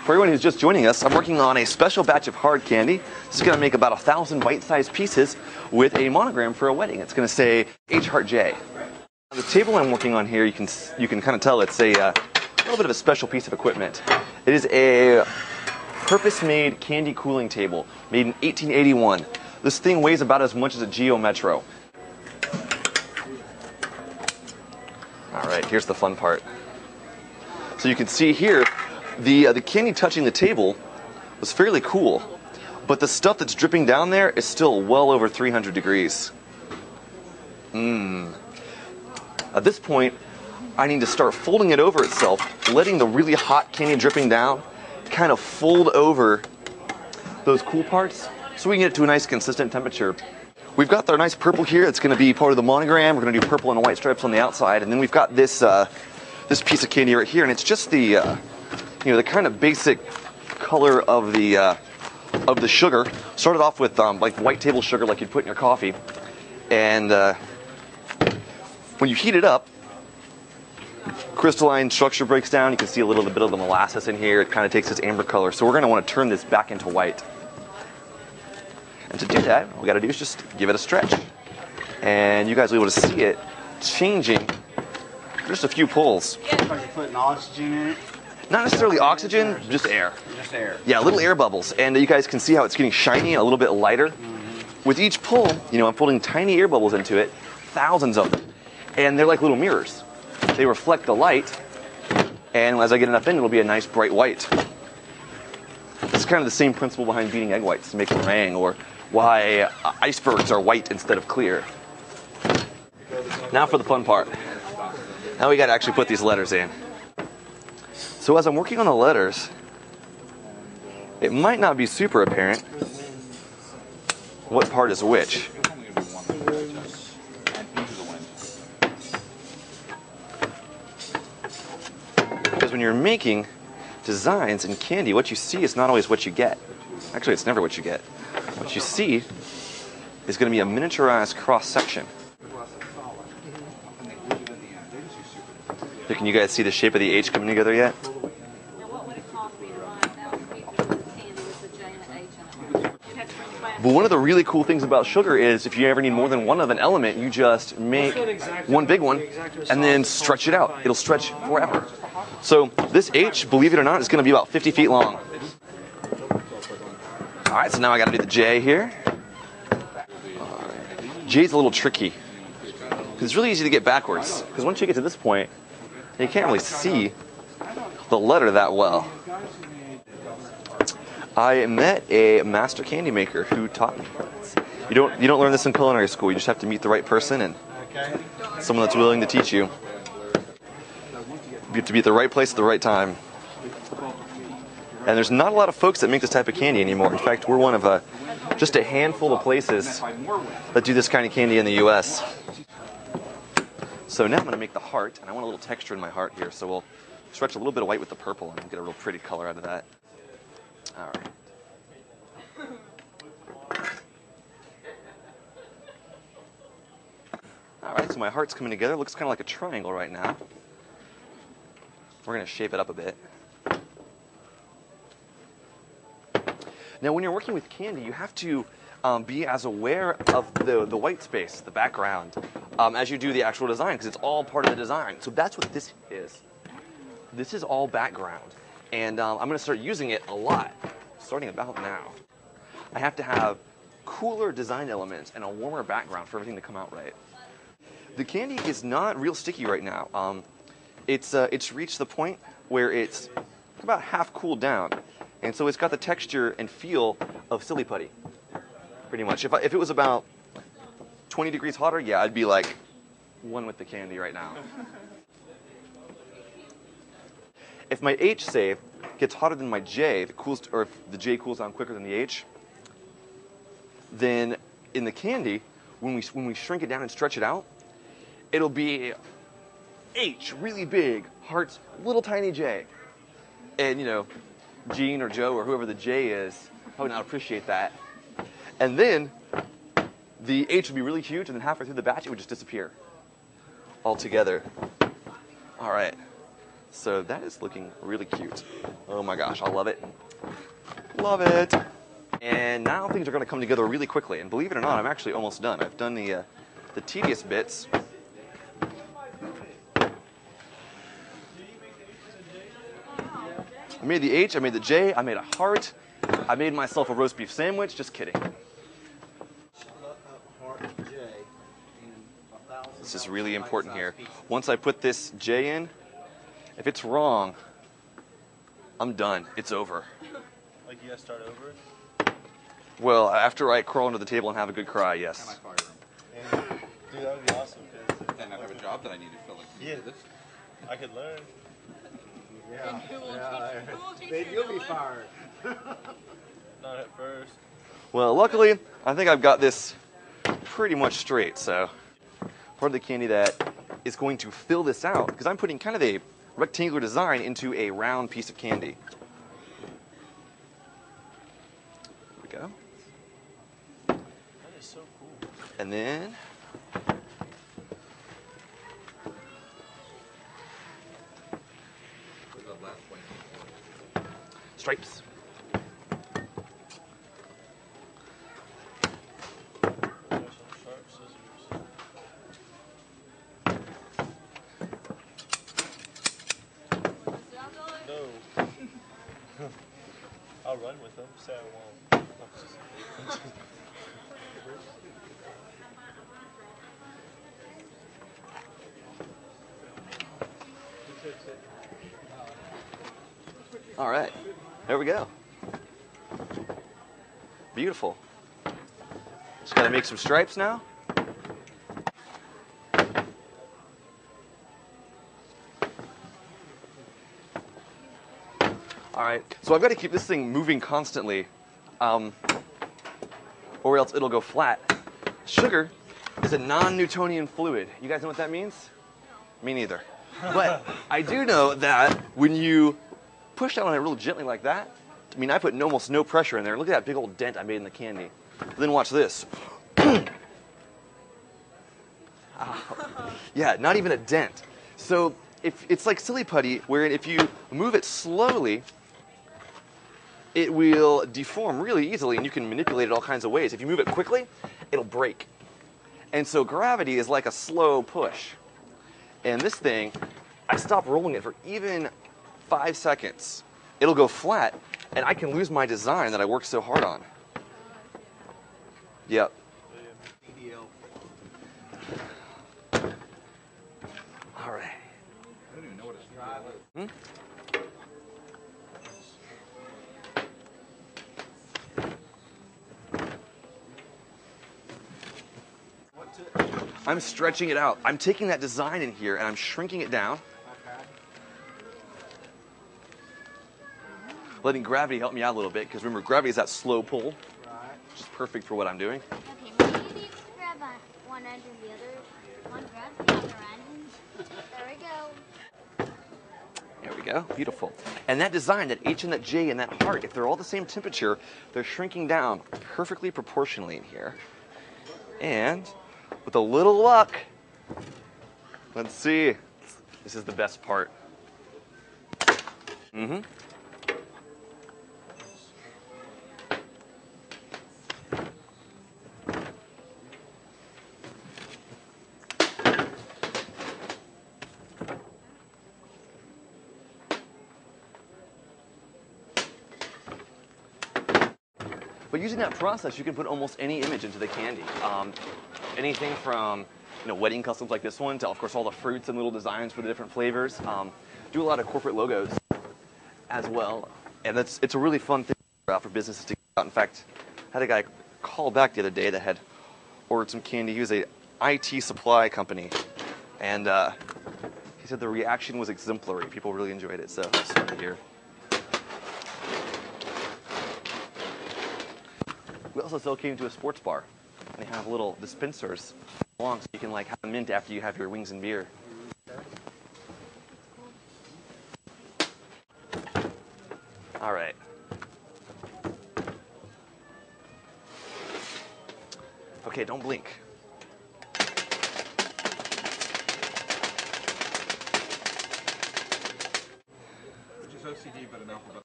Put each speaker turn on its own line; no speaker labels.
For everyone who's just joining us, I'm working on a special batch of hard candy. This is going to make about 1,000 bite-sized pieces with a monogram for a wedding. It's going to say H Heart J. The table I'm working on here, you can kind of tell it's a little bit of a special piece of equipment. It is a purpose-made candy cooling table made in 1881. This thing weighs about as much as a Geo Metro. All right, here's the fun part. So you can see here, the candy touching the table was fairly cool, but the stuff that's dripping down there is still well over 300 degrees. At this point, I need to start folding it over itself, letting the really hot candy dripping down kind of fold over those cool parts so we can get it to a nice consistent temperature. We've got our nice purple here that's going to be part of the monogram. We're going to do purple and white stripes on the outside, and then we've got this this piece of candy right here, and it's just the the kind of basic color of the sugar. Started off with like white table sugar, like you'd put in your coffee, and when you heat it up, crystalline structure breaks down. You can see a little bit of the molasses in here. It kind of takes this amber color. So we're going to want to turn this back into white. And to do that, all we got to do is just give it a stretch. And you guys will be able to see it changing just a few pulls.
Are you putting oxygen in it?
Not necessarily oxygen, just air.
Just air.
Yeah, little air bubbles. And you guys can see how it's getting shiny and a little bit lighter. With each pull, I'm putting tiny air bubbles into it, thousands of them. And they're like little mirrors. They reflect the light, and as I get enough in, it'll be a nice bright white. It's kind of the same principle behind beating egg whites to make a meringue, or why icebergs are white instead of clear. Now for the fun part. Now we got to actually put these letters in. So as I'm working on the letters, it might not be super apparent what part is which. Because when you're making designs in candy, what you see is not always what you get. Actually, it's never what you get. What you see is going to be a miniaturized cross-section. So can you guys see the shape of the H coming together yet? But one of the really cool things about sugar is if you ever need more than one of an element, you just make one big one and then stretch it out. It'll stretch forever. So this H, believe it or not, is going to be about 50 feet long. All right, so now I got to do the J here. J's a little tricky because it's really easy to get backwards. Because once you get to this point, you can't really see the letter that well. I met a master candy maker who taught me this. You don't learn this in culinary school. You just have to meet the right person and someone that's willing to teach you. You have to be at the right place at the right time. And there's not a lot of folks that make this type of candy anymore. In fact, we're one of just a handful of places that do this kind of candy in the U.S. So now I'm going to make the heart, and I want a little texture in my heart here. So we'll stretch a little bit of white with the purple and get a real pretty color out of that. All right. All right, so my heart's coming together. It looks kind of like a triangle right now. We're going to shape it up a bit. Now, when you're working with candy, you have to be as aware of the white space, the background, as you do the actual design, because it's all part of the design. So that's what this is. This is all background. And I'm going to start using it a lot, starting about now. I have to have cooler design elements and a warmer background for everything to come out right. The candy is not real sticky right now. It's reached the point where it's about half cooled down. And so it's got the texture and feel of silly putty, pretty much. If it was about 20 degrees hotter, yeah, I'd be like one with the candy right now. If my H, say, gets hotter than my J, or if the J cools down quicker than the H, then in the candy, when we shrink it down and stretch it out, it'll be H, really big, hearts, little tiny J. And, Gene or Joe or whoever the J is probably not appreciate that. And then the H would be really huge, and then halfway through the batch, it would just disappear altogether. All right. So that is looking really cute. Oh my gosh, I love it. Love it. And now things are going to come together really quickly. And believe it or not, I'm actually almost done. I've done the tedious bits. I made the H, I made the J, I made a heart, I made myself a roast beef sandwich. Just kidding. This is really important here. Once I put this J in, if it's wrong, I'm done. It's over.
Like you gotta start over?
Well, after I crawl under the table and have a good cry, yes.
And, dude, that would be awesome.
And I have a job that I need to fill. Like,
Yeah, I could learn.
Yeah.
Who will teach
Then
you
you'll
to
be
live?
fired.
Not at first.
Well, luckily, I think I've got this pretty much straight. So, part of the candy that is going to fill this out, because I'm putting kind of a rectangular design into a round piece of candy. There we go.
That is so cool.
And then stripes.
There's some sharp scissors. No. I'll run with them. Say I won't.
All right, there we go. Beautiful. Just gotta make some stripes now. All right, so I've got to keep this thing moving constantly, or else it'll go flat. Sugar is a non-Newtonian fluid. You guys know what that means? Me neither. But I do know that when you push down on it real gently like that, I mean, I put almost no pressure in there. Look at that big old dent I made in the candy. Then watch this. Yeah, not even a dent. So if it's like silly putty, where if you move it slowly, it will deform really easily, and you can manipulate it all kinds of ways. If you move it quickly, it'll break. And so gravity is like a slow push. And this thing, I stop rolling it for even 5 seconds. It'll go flat, and I can lose my design that I worked so hard on. Yep. All right.
I don't even know what it's
Hmm? I'm stretching it out. I'm taking that design in here and I'm shrinking it down. Letting gravity help me out a little bit, because remember, gravity is that slow pull, which is perfect for what I'm doing.
Okay, maybe you need to grab one end and the other one grab the other end. There we go.
There we go. Beautiful. And that design, that H and that J and that heart, if they're all the same temperature, they're shrinking down perfectly proportionally in here. And with a little luck, let's see. This is the best part. Mm-hmm. But using that process, you can put almost any image into the candy. Anything from wedding customs like this one to, of course, all the fruits and little designs for the different flavors. Do a lot of corporate logos as well. And it's a really fun thing for businesses to get out. In fact, I had a guy call back the other day that had ordered some candy. He was a IT supply company. And he said the reaction was exemplary. People really enjoyed it, so it's fun to hear. We also sell candy to a sports bar. They have little dispensers along, so you can have a mint after you have your wings and beer. All right. Okay, don't blink.
alphabet